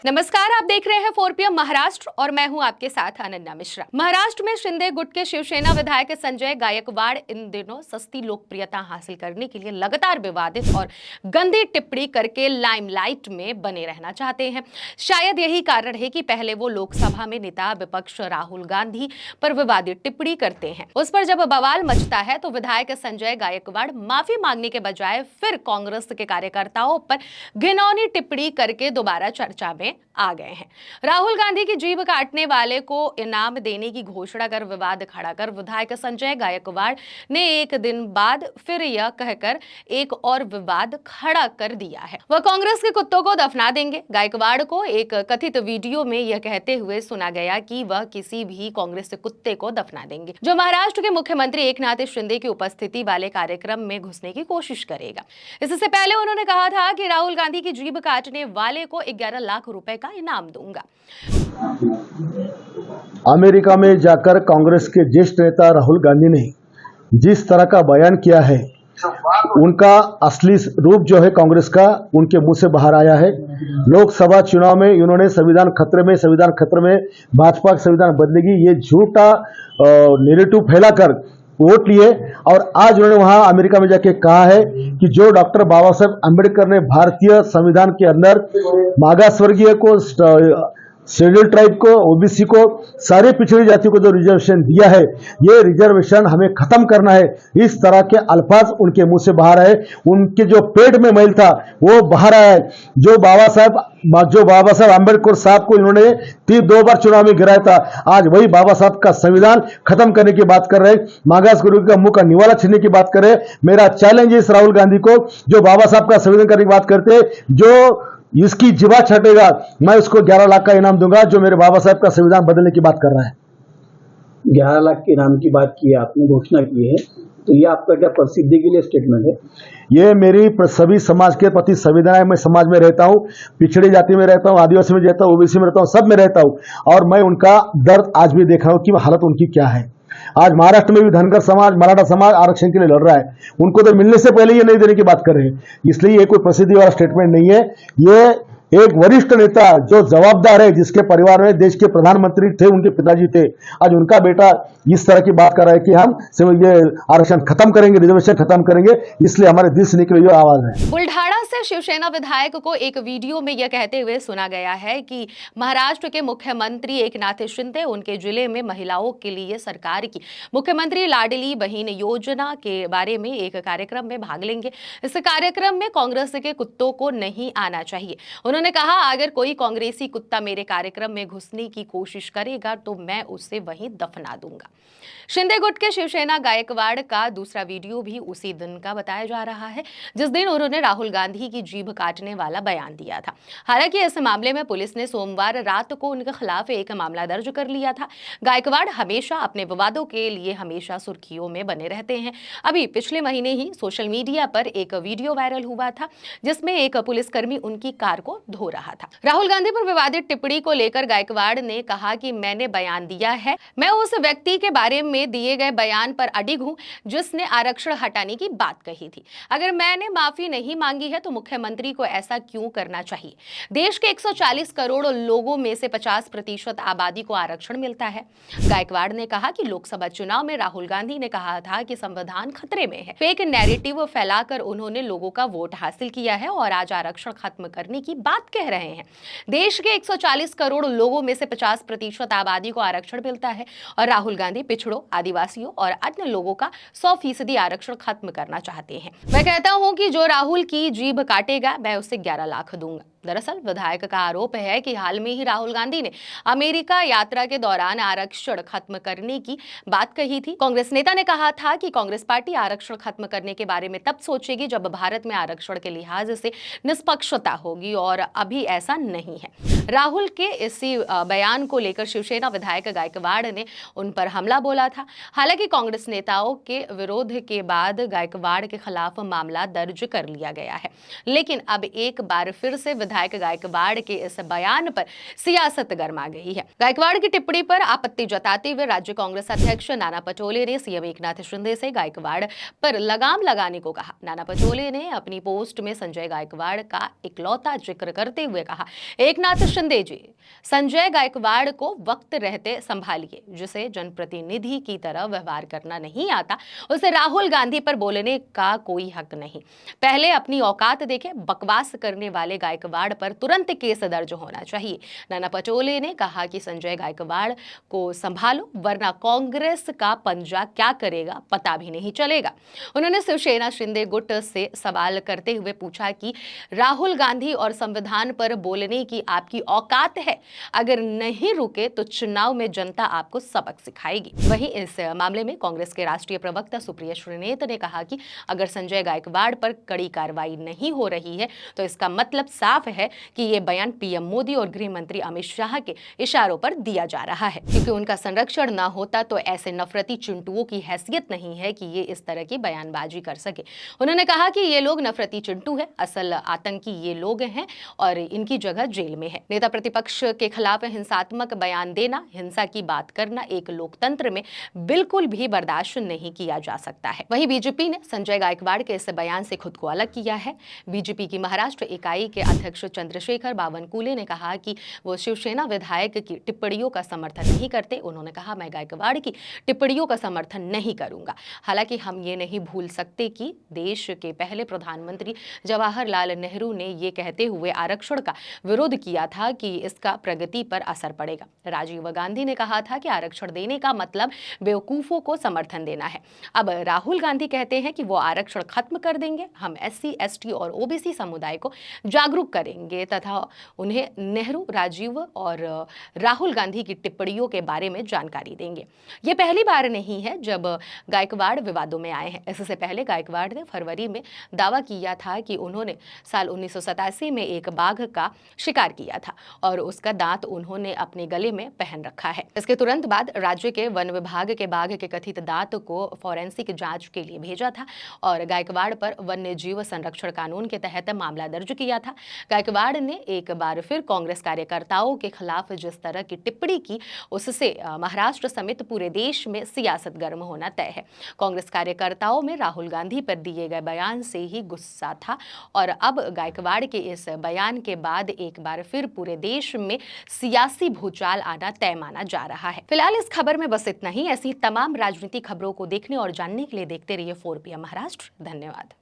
नमस्कार, आप देख रहे हैं 4PM महाराष्ट्र और मैं हूं आपके साथ अनन्या मिश्रा। महाराष्ट्र में शिंदे गुट के शिवसेना विधायक संजय गायकवाड़ इन दिनों सस्ती लोकप्रियता हासिल करने के लिए लगातार विवादित और गंदी टिप्पणी करके लाइमलाइट में बने रहना चाहते हैं। शायद यही कारण है कि पहले वो लोकसभा में नेता विपक्ष राहुल गांधी पर विवादित टिप्पणी करते हैं, उस पर जब बवाल मचता है तो विधायक संजय गायकवाड़ माफी मांगने के बजाय फिर कांग्रेस के कार्यकर्ताओं पर घिनौनी टिप्पणी करके दोबारा चर्चा में आ गए हैं। राहुल गांधी की जीभ काटने वाले को इनाम देने की घोषणा कर विवाद खड़ा कर विधायक संजय गायकवाड़ ने एक दिन बाद फिर यह कहकर एक और विवाद खड़ा कर दिया है, वह कांग्रेस के कुत्तों को दफना देंगे। गायकवाड़ को एक कथित वीडियो में यह कहते हुए सुना गया कि वह किसी भी कांग्रेस के कुत्ते को दफना देंगे जो महाराष्ट्र के मुख्यमंत्री एकनाथ शिंदे की उपस्थिति वाले कार्यक्रम में घुसने की कोशिश करेगा। इससे पहले उन्होंने कहा था कि राहुल गांधी की जीभ काटने वाले को 11 लाख रुपए का इनाम दूंगा। अमेरिका में जाकर कांग्रेस के ज्येष्ठ नेता राहुल गांधी ने जिस तरह का बयान किया है, उनका असली रूप जो है कांग्रेस का उनके मुंह से बाहर आया है। लोकसभा चुनाव में इन्होंने संविधान खतरे में भाजपा का संविधान बदलेगी ये झूठा नैरेटिव फैलाकर वोट लिए और आज उन्होंने वहां अमेरिका में जाके कहा है कि जो डॉक्टर बाबा साहेब अम्बेडकर ने भारतीय संविधान के अंदर मागासवर्गीय को, शेड्यूल ट्राइब को, ओबीसी को, सारे पिछड़ी जातियों को जो रिजर्वेशन दिया है, ये रिजर्वेशन हमें खत्म करना है। इस तरह के अल्फाज उनके मुंह से बाहर आए। उनके जो पेट में मैल था वो बाहर आया है। जो बाबा साहब अम्बेडकर साहब को इन्होंने 2 बार चुनाव में गिराया था, आज वही बाबा साहब का संविधान खत्म करने की बात कर रहे हैं, मागास गुरु का मुंह का निवाला छीनने की बात कर रहे हैं। मेरा चैलेंज है इस राहुल गांधी को, जो बाबा साहब का संविधान करने की बात करते हैं, जो इसकी जिवा छटेगा मैं उसको 11 लाख का इनाम दूंगा, जो मेरे बाबा साहब का संविधान बदलने की बात कर रहा है। 11 लाख के इनाम की बात की है आपने, घोषणा की है, तो ये आपका क्या प्रसिद्धि के लिए स्टेटमेंट है? ये मेरी सभी समाज के प्रति संवेदना है। मैं समाज में रहता हूँ, पिछड़ी जाति में रहता हूँ, आदिवासी में रहता हूँ, ओबीसी में रहता हूँ, सब में रहता हूँ और मैं उनका दर्द आज भी देख रहा हूँ कि हालत उनकी क्या है। आज महाराष्ट्र में भी धनगर समाज, मराठा समाज आरक्षण के लिए लड़ रहा है, उनको तो मिलने से पहले ये नहीं देने की बात कर रहे हैं। इसलिए ये कोई प्रसिद्धि वाला स्टेटमेंट नहीं है। ये एक वरिष्ठ नेता जो जवाबदार है, जिसके परिवार में देश के प्रधानमंत्री थे, उनके पिताजी थे, आज उनका बेटा इस तरह की बात कर रहा है कि हम ये आरक्षण खत्म करेंगे, रिजर्वेशन खत्म करेंगे, इसलिए हमारे दिल से निकली हुई आवाज है। बुल्ढाना से शिवसेना विधायक को एक वीडियो में यह कहते हुए सुना गया है कि महाराष्ट्र के मुख्यमंत्री एकनाथ शिंदे उनके जिले में महिलाओं के लिए सरकार की मुख्यमंत्री लाडली बहन योजना के बारे में एक कार्यक्रम में भाग लेंगे। इस कार्यक्रम में कांग्रेस के कुत्तों को नहीं आना चाहिए। उन्होंने कहा, अगर कोई कांग्रेसी कुत्ता मेरे कार्यक्रम में घुसने की कोशिश करेगा तो मैं उसे वहीं दफना दूंगा। शिंदे गुट के शिवसेना गायकवाड़ का दूसरा वीडियो भी उसी दिन का बताया जा रहा है, जिस दिन उन्होंने राहुल गांधी की जीभ काटने वाला बयान दिया था। हालांकि इस मामले में पुलिस ने सोमवार रात को उनके खिलाफ एक मामला दर्ज कर लिया था। गायकवाड़ हमेशा अपने विवादों के लिए हमेशा सुर्खियों में बने रहते हैं। अभी पिछले महीने ही सोशल मीडिया पर एक वीडियो वायरल हुआ था, जिसमें एक पुलिसकर्मी उनकी कार को धो रहा था। राहुल गांधी पर विवादित टिप्पणी को लेकर गायकवाड़ ने कहा कि मैंने बयान दिया है, मैं उस व्यक्ति के बारे में दिए गए बयान पर अडिग हूं जिसने आरक्षण हटाने की बात कही थी। अगर मैंने माफी नहीं मांगी है तो मुख्यमंत्री को ऐसा क्यों करना चाहिए? देश के 140 करोड़ लोगों में से 50% आबादी को आरक्षण मिलता है। गायकवाड़ ने कहा कि लोकसभा चुनाव में राहुल गांधी ने कहा था कि संविधान खतरे में है। फेक नैरेटिव फैलाकर उन्होंने लोगों का वोट हासिल किया है और आज आरक्षण खत्म करने की बात कह रहे हैं। देश के 140 करोड़ लोगों में से 50% आबादी को आरक्षण मिलता है और राहुल गांधी पिछड़ों, आदिवासियों और अन्य लोगों का 100% आरक्षण खत्म करना चाहते हैं। मैं कहता हूं कि जो राहुल की जीभ काटेगा मैं उसे 11 लाख दूंगा। दरअसल विधायक का आरोप है कि हाल में ही राहुल गांधी ने अमेरिका यात्रा के दौरान आरक्षण खत्म करने की बात कही थी। कांग्रेस नेता ने कहा था कि कांग्रेस पार्टी आरक्षण खत्म करने के बारे में तब सोचेगी जब भारत में आरक्षण के लिहाज से निष्पक्षता होगी और अभी ऐसा नहीं है। राहुल के इसी बयान को लेकर शिवसेना विधायक गायकवाड़ ने उन पर हमला बोला था। हालांकि कांग्रेस नेताओं के विरोध के बाद गायकवाड़ के खिलाफ मामला दर्ज कर लिया गया है, लेकिन अब एक बार फिर से विधायक गायकवाड़ के इस बयान पर सियासत गर्मा गई है। गायकवाड़ की टिप्पणी पर आपत्ति जताते हुए राज्य कांग्रेस अध्यक्ष नाना पटोले ने सीएम एकनाथ शिंदे से गायकवाड़ पर लगाम लगाने को कहा। नाना पटोले ने अपनी पोस्ट में संजय गायकवाड़ का इकलौता जिक्र करते हुए कहा, एकनाथ शिंदे जी, संजय गायकवाड़ को वक्त रहते संभालिए। जिसे जनप्रतिनिधि की तरह व्यवहार करना नहीं आता उसे राहुल गांधी पर बोलने का कोई हक नहीं। पहले अपनी औकात देखे। बकवास करने वाले गायकवाड़ पर तुरंत केस दर्ज होना चाहिए। नाना पटोले ने कहा कि संजय गायकवाड़ को संभालो वरना कांग्रेस का पंजा क्या करेगा पता भी नहीं चलेगा। उन्होंने शिवसेना शिंदे गुट से सवाल करते हुए पूछा कि राहुल गांधी और संविधान पर बोलने की आपकी औकात है, अगर नहीं रुके तो चुनाव में जनता आपको सबक सिखाएगी। वहीं इस मामले में कांग्रेस के राष्ट्रीय प्रवक्ता सुप्रिया श्रीनेत ने कहा कि अगर संजय गायकवाड़ पर कड़ी कार्रवाई नहीं हो रही है तो इसका मतलब साफ है कि ये बयान पीएम मोदी और गृह मंत्री अमित शाह के इशारों पर दिया जा रहा है, क्योंकि उनका संरक्षण ना होता तो ऐसे नफरती चिंटुओं की हैसियत नहीं है कि ये इस तरह की बयानबाजी कर सके। उन्होंने कहा कि ये लोग नफरती चिंटू है, असल आतंकी ये लोग हैं और इनकी जगह जेल में है। नेता प्रतिपक्ष के खिलाफ हिंसात्मक बयान देना, हिंसा की बात करना एक लोकतंत्र में बिल्कुल भी बर्दाश्त नहीं किया जा सकता है। वहीं बीजेपी ने संजय गायकवाड़ के इस बयान से खुद को अलग किया है। बीजेपी की महाराष्ट्र इकाई के अध्यक्ष चंद्रशेखर बावनकुले ने कहा कि वो शिवसेना विधायक की टिप्पणियों का समर्थन नहीं करते। उन्होंने कहा, मैं गायकवाड़ की टिप्पणियों का समर्थन नहीं करूंगा। हालांकि हम ये नहीं भूल सकते कि देश के पहले प्रधानमंत्री जवाहरलाल नेहरू ने ये कहते हुए आरक्षण का विरोध किया था कि इसका प्रगति पर असर पड़ेगा। राजीव गांधी ने कहा था कि आरक्षण देने का मतलब बेवकूफों को समर्थन देना है। अब राहुल गांधी कहते हैं कि वो आरक्षण खत्म कर देंगे। हम एससी, एसटी और ओबीसी समुदाय को जागरूक करेंगे तथा उन्हें नेहरू, राजीव और राहुल गांधी की टिप्पणियों के बारे में जानकारी देंगे। ये पहली बार नहीं है जब गायकवाड़ विवादों में आए हैं। इससे पहले गायकवाड़ ने फरवरी में दावा किया था कि उन्होंने साल 1987 में एक बाघ का शिकार किया था और उसका दांत उन्होंने अपने गले में पहन रखा है। इसके तुरंत बाद राज्य के वन विभाग के बाघ के कथित दांत को फॉरेंसिक जांच के लिए भेजा था और गायकवाड़ पर वन्य जीव संरक्षण कानून के तहत मामला दर्ज किया था। गायकवाड़ ने एक बार फिर कांग्रेस कार्यकर्ताओं के खिलाफ जिस तरह की टिप्पणी की उससे महाराष्ट्र समेत पूरे देश में सियासत गर्म होना तय है। कांग्रेस कार्यकर्ताओं में राहुल गांधी पर दिए गए बयान से ही गुस्सा था और अब गायकवाड़ के इस बयान के बाद एक बार फिर पूरे देश में सियासी भूचाल आना तय माना जा रहा है। फिलहाल इस खबर में बस इतना ही। ऐसी तमाम राजनीतिक खबरों को देखने और जानने के लिए देखते रहिए 4PM महाराष्ट्र। धन्यवाद।